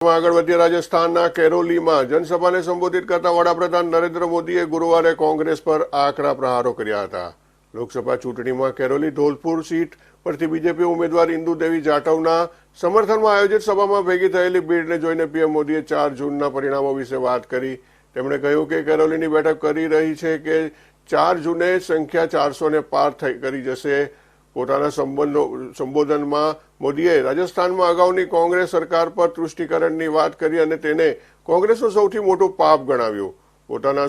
આગળ વધીએ રાજસ્થાનના કેરોલીમાં જનસભાને સંબોધિત કરતા વડાપ્રધાન નરેન્દ્ર મોદીએ ગુરુવારે કોંગ્રેસ પર આકરા પ્રહારો કર્યા હતા। લોકસભા ચૂંટણીમાં કેરોલી ધોલપુર સીટ પરથી બીજેપી ઉમેદવાર ઇન્દુ દેવી જાટવના સમર્થનમાં આયોજિત સભામાં ભેગી થયેલી ભીડને જોઈને પીએમ મોદીએ 4 જૂનના પરિણામો વિશે વાત કરી। તેમણે કહ્યું કે કેરોલીની બેઠક કરી રહી છે કે 4 જૂને સંખ્યા 400ને પાર કરી જશે। પોતાના સંબોધનમાં મોદીએ રાજસ્થાનમાં અગાઉની કોંગ્રેસ સરકાર પર તૃષ્ટિકરણની વાત કરી અને તેને કોંગ્રેસનું સૌથી મોટું પાપ ગણાવ્યું। પોતાના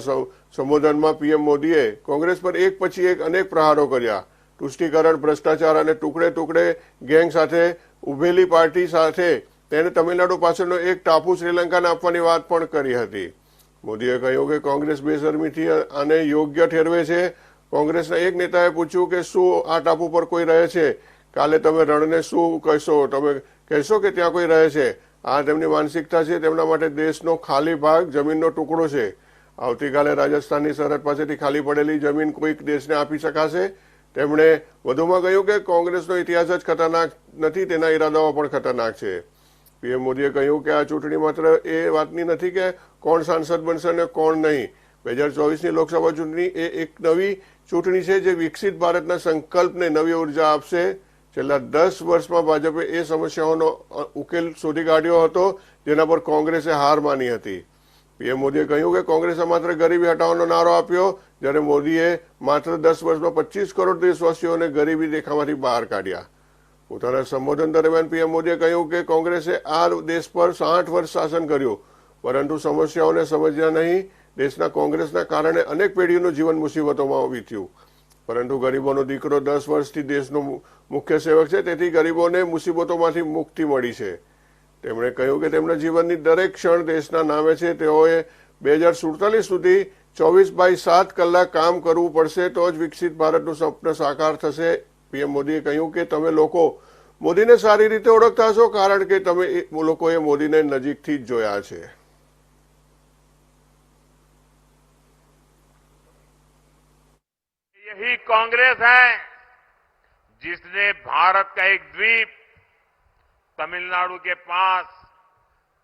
સંબોધનમાં પીએમ મોદીએ કોંગ્રેસ પર એક પછી એક અનેક પ્રહારો કર્યા। તૃષ્ટિકરણ, ભ્રષ્ટાચાર અને ટુકડે ટુકડે ગેંગ સાથે ઉભેલી પાર્ટી સાથે તેને તમિલનાડુ પાછળનો એક ટાપુ શ્રીલંકાને આપવાની વાત પણ કરી હતી। મોદીએ કહ્યું કે કોંગ્રેસ બેશરમીથી આને યોગ્ય ઠેરવે છે। કોંગ્રેસના એક નેતાએ પૂછ્યું કે શું આ ટાપુ પર કોઈ રહે છે? કાલે તમે રણને શું કહેશો? તમે કહેશો કે ત્યાં કોઈ રહે છે? આ તેમની માનસિકતા છે। તેમના માટે દેશનો ખાલી ભાગ જમીનનો ટુકડો છે। આવતીકાલે રાજસ્થાનની સરહદ પાસેથી ખાલી પડેલી જમીન કોઈક દેશને આપી શકાશે। તેમણે વધુમાં કહ્યું કે કોંગ્રેસનો ઇતિહાસ જ ખતરનાક નથી, તેના ઇરાદાઓ પણ ખતરનાક છે। પીએમ મોદીએ કહ્યું કે આ ચૂંટણી માત્ર એ વાતની નથી કે કોણ સાંસદ બનશે અને કોણ નહીં। 2024ની લોકસભા ચૂંટણી એ એક નવી ચૂંટણી છે જે વિકસિત ભારતના સંકલ્પને નવી ઉર્જા આપશે। છેલ્લા 10 વર્ષમાં ભાજપે એ સમસ્યાઓનો ઉકેલ શોધી કાઢ્યો હતો જેના પર કોંગ્રેસે હાર માની હતી। પીએમ મોદીએ કહ્યું કે કોંગ્રેસે માત્ર ગરીબી હટાવવાનો નારો આપ્યો, જ્યારે મોદીએ માત્ર 10 વર્ષમાં 25 કરોડ દેશવાસીઓને ગરીબી રેખામાંથી બહાર કાઢ્યા। પોતાના સંબોધન દરમિયાન પીએમ મોદીએ કહ્યું કે કોંગ્રેસે આ દેશ પર 60 વર્ષ શાસન કર્યું, પરંતુ સમસ્યાઓને સમજ્યા નહીં। દેશના કોંગ્રેસના કારણે અનેક પેઢીઓનું જીવન મુસીબતોમાં વીત્યું, પરંતુ ગરીબોનો દીકરો 10 વર્ષથી દેશનો મુખ્ય સેવક છે, તેથી ગરીબોને મુસીબતોમાંથી મુક્તિ મળી છે। તેમણે કહ્યું કે તેમના જીવનની દરેક ક્ષણ દેશના નામે છે। તેઓએ 2047 સુધી 24/7 કલાક કામ કરવું પડશે, તો જ વિકસિત ભારતનું સ્વપ્ન સાકાર થશે। પીએમ મોદીએ કહ્યું કે તમે લોકો મોદીને સારી રીતે ઓળખતા હશો, કારણ કે તમે લોકોએ મોદીને નજીકથી જ જોયા છે। यही कांग्रेस है जिसने भारत का एक द्वीप तमिलनाडु के पास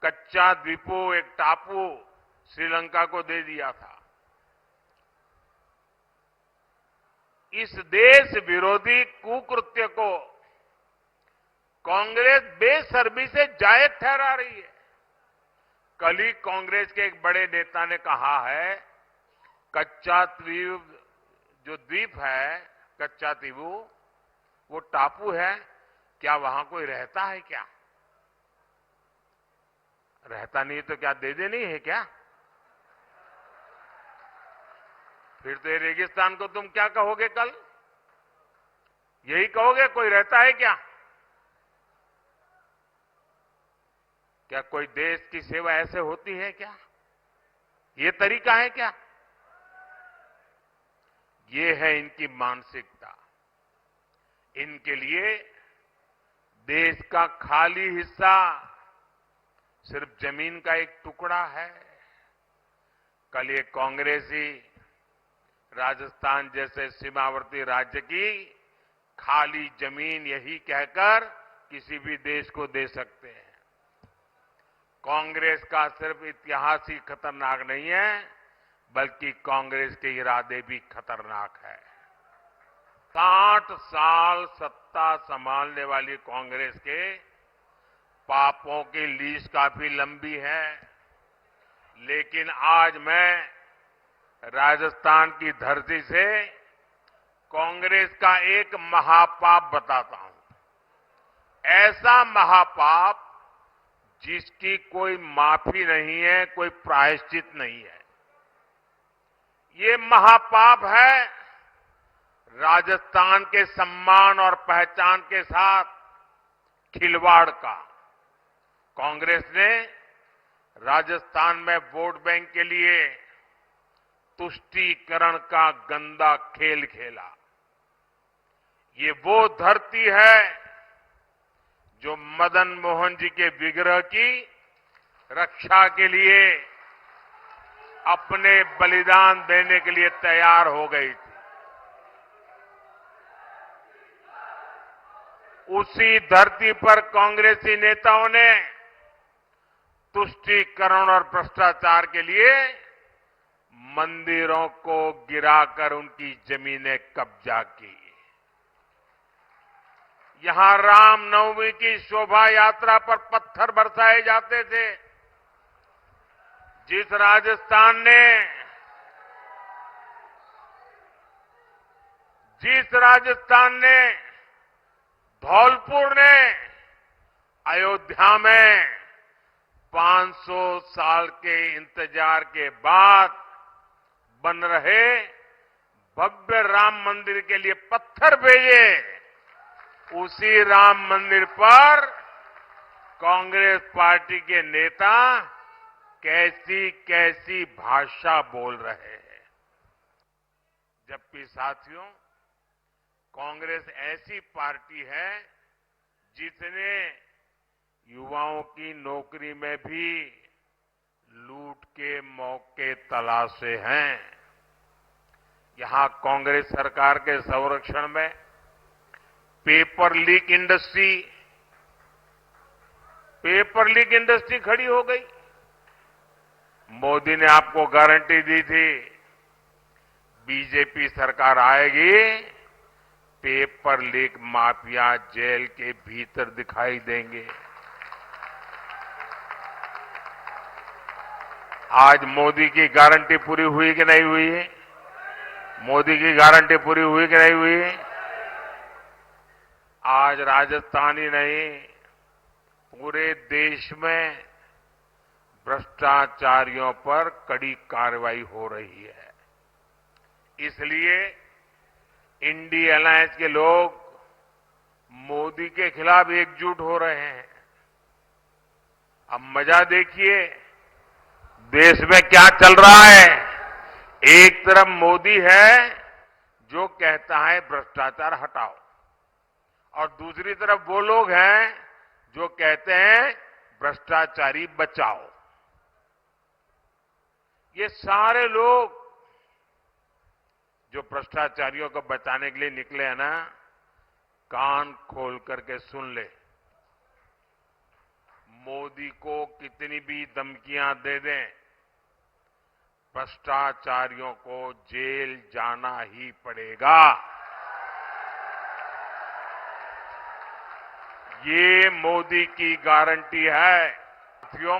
कच्चा द्वीपों एक टापू श्रीलंका को दे दिया था। इस देश विरोधी कुकृत्य को कांग्रेस बेशर्मी से जायज ठहरा रही है। कल ही कांग्रेस के एक बड़े नेता ने कहा है, कच्चा द्वीप जो द्वीप है, कच्चा द्वीपू वो टापू है, क्या वहां कोई रहता है? क्या रहता नहीं तो क्या दे देनी है क्या? फिर तो ये रेगिस्तान को तुम क्या कहोगे? कल यही कहोगे कोई रहता है क्या? क्या कोई देश की सेवा ऐसे होती है क्या? ये तरीका है क्या? ये है इनकी मानसिकता। इनके लिए देश का खाली हिस्सा सिर्फ जमीन का एक टुकड़ा है। कल ये कांग्रेसी राजस्थान जैसे सीमावर्ती राज्य की खाली जमीन यही कहकर किसी भी देश को दे सकते हैं। कांग्रेस का सिर्फ इतिहास ही खतरनाक नहीं है, बल्कि कांग्रेस के इरादे भी खतरनाक है। 60 साल सत्ता संभालने वाली कांग्रेस के पापों की लिस्ट काफी लंबी है, लेकिन आज मैं राजस्थान की धरती से कांग्रेस का एक महापाप बताता हूं। ऐसा महापाप जिसकी कोई माफी नहीं है, कोई प्रायश्चित नहीं है। ये महापाप है राजस्थान के सम्मान और पहचान के साथ खिलवाड़ का। कांग्रेस ने राजस्थान में वोट बैंक के लिए तुष्टीकरण का गंदा खेल खेला। ये वो धरती है जो मदन मोहन जी के विग्रह की रक्षा के लिए अपने बलिदान देने के लिए तैयार हो गई थी। उसी धरती पर कांग्रेसी नेताओं ने तुष्टीकरण और भ्रष्टाचार के लिए मंदिरों को गिराकर उनकी जमीनें कब्जा की। यहां रामनवमी की शोभा यात्रा पर पत्थर बरसाए जाते थे। जिस राजस्थान ने धौलपुर ने अयोध्या में 500 साल के इंतजार के बाद बन रहे भव्य राम मंदिर के लिए पत्थर भेजे, उसी राम मंदिर पर कांग्रेस पार्टी के नेता कैसी कैसी भाषा बोल रहे हैं। जबकि साथियों, कांग्रेस ऐसी पार्टी है जिसने युवाओं की नौकरी में भी लूट के मौके तलाशे हैं। यहां कांग्रेस सरकार के संरक्षण में पेपर लीक इंडस्ट्री खड़ी हो गई। मोदी ने आपको गारंटी दी थी, बीजेपी सरकार आएगी, पेपर लीक माफिया जेल के भीतर दिखाई देंगे। आज मोदी की गारंटी पूरी हुई कि नहीं हुई है? मोदी की गारंटी पूरी हुई कि नहीं हुई है? आज राजस्थान ही नहीं, पूरे देश में भ्रष्टाचारियों पर कड़ी कार्रवाई हो रही है। इसलिए इंडी अलायंस के लोग मोदी के खिलाफ एकजुट हो रहे हैं। अब मजा देखिए देश में क्या चल रहा है। एक तरफ मोदी है जो कहता है भ्रष्टाचार हटाओ, और दूसरी तरफ वो लोग हैं जो कहते हैं भ्रष्टाचारी बचाओ। ये सारे लोग जो भ्रष्टाचारियों को बचाने के लिए निकले हैं ना, कान खोल करके सुन ले। मोदी को कितनी भी धमकियां दे दें, भ्रष्टाचारियों को जेल जाना ही पड़ेगा। ये मोदी की गारंटी है। साथियों,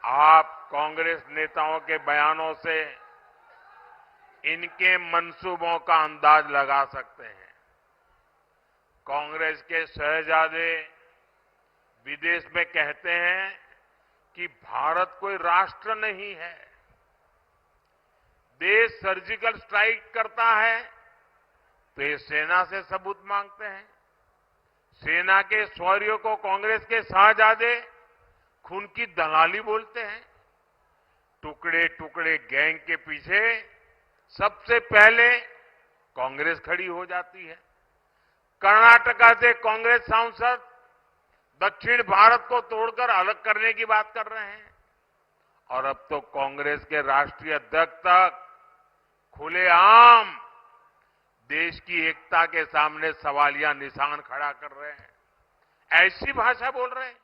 आप कांग्रेस नेताओं के बयानों से इनके मंसूबों का अंदाज लगा सकते हैं। कांग्रेस के शहजादे विदेश में कहते हैं कि भारत कोई राष्ट्र नहीं है। देश सर्जिकल स्ट्राइक करता है तो ये सेना से सबूत मांगते हैं। सेना के शौर्य को कांग्रेस के शहजादे खून की दलाली बोलते हैं। टुकड़े टुकड़े गैंग के पीछे सबसे पहले कांग्रेस खड़ी हो जाती है। कर्नाटका से कांग्रेस सांसद दक्षिण भारत को तोड़कर अलग करने की बात कर रहे हैं, और अब तो कांग्रेस के राष्ट्रीय अध्यक्ष तक खुलेआम देश की एकता के सामने सवालिया निशान खड़ा कर रहे हैं। ऐसी भाषा बोल रहे हैं।